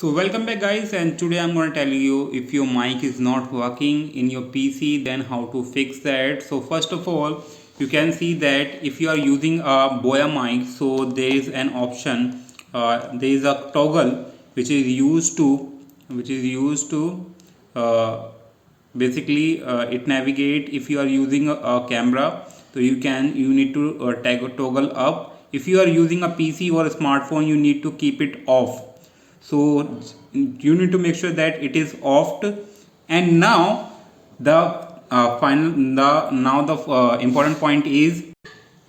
So welcome back guys, and today I'm going to tell you if your mic is not working in your PC, then how to fix that. So first of all, you can see that if you are using a Boya mic, so there is an option, there is a toggle which is used to uh, basically it navigate. If you are using a camera, so you need to toggle up. If you are using a PC or a smartphone, you need to keep it off. So you need to make sure that it is off. And now the important point is,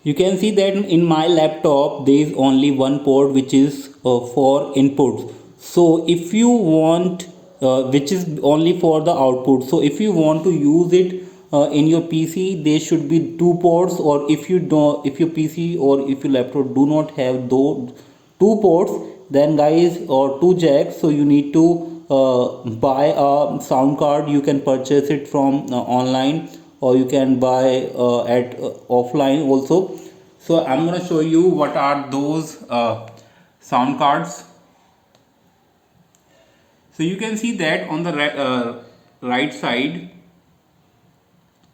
you can see that in my laptop there is only one port which is for inputs. So if you want which is only for the output, so if you want to use it in your PC, there should be two ports. Or if you don't, if your PC or if your laptop do not have those two ports, then guys, or two jacks, so you need to buy a sound card. You can purchase it from online, or you can buy at offline also. So I'm going to show you what are those sound cards. So you can see that on the right side.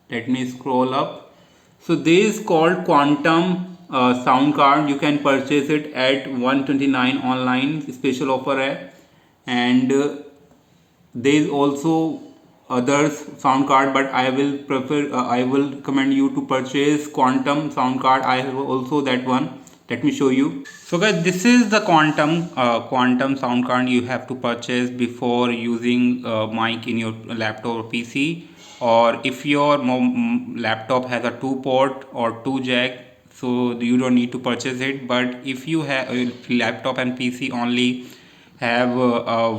Let me scroll up. So this is called Quantum sound card. You can purchase it at 129 online, special offer है. And there is also others sound card, but I will prefer I will recommend you to purchase Quantum sound card. I have also that one. Let me show you. So guys, this is the quantum sound card you have to purchase before using mic in your laptop or PC. Or if your laptop has a two port or two jack, so you don't need to purchase it. But if you have a laptop and PC only have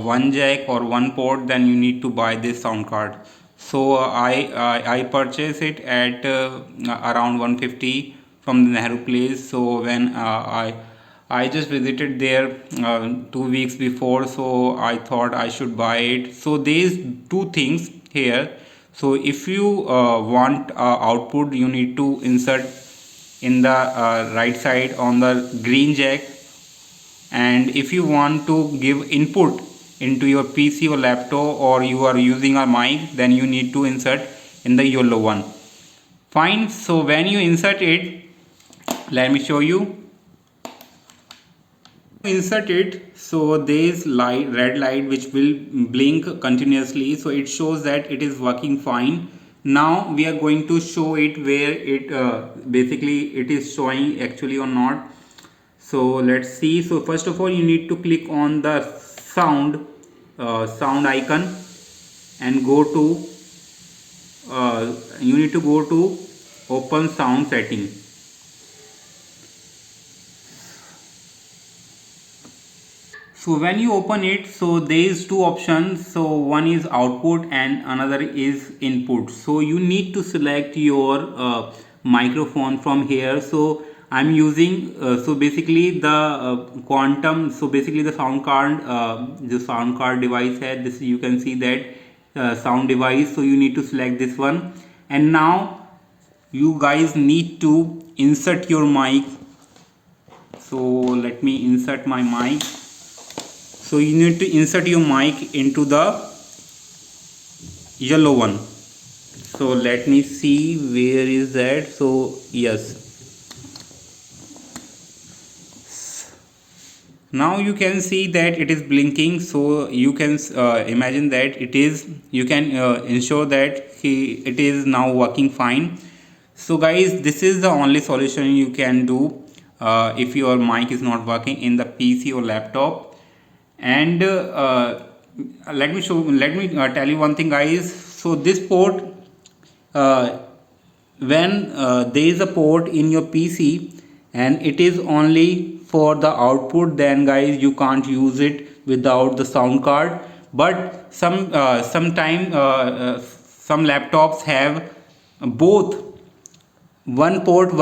one jack or one port, then you need to buy this sound card. So I purchased it at around 150 from the Nehru Place. So when I just visited there 2 weeks before, so I thought I should buy it. So there is two things here. So if you want output, you need to insert in the right side on the green jack. And if you want to give input into your PC or laptop, or you are using a mic, then you need to insert in the yellow one. Fine. So when you insert it, let me show you. Insert it, so there is red light which will blink continuously, so it shows that it is working fine. Now we are going to show it where it basically it is showing actually or not. So let's see. So first of all, you need to click on the sound icon and go to you need to go to open sound setting. So when you open it, so there is two options. So one is output and another is input. So you need to select your microphone from here. So I'm using so basically the quantum. So basically the sound card device है. This you can see that sound device. So you need to select this one. And now you guys need to insert your mic. So let me insert my mic. So you need to insert your mic into the yellow one. So let me see where is that. So yes, now you can see that it is blinking. So you can imagine that it is, you can ensure that it is now working fine. So guys, this is the only solution you can do if your mic is not working in the PC or laptop. And let me tell you one thing guys. So this port, when there is a port in your PC and it is only for the output, then guys you can't use it without the sound card. But some laptops have both, one port work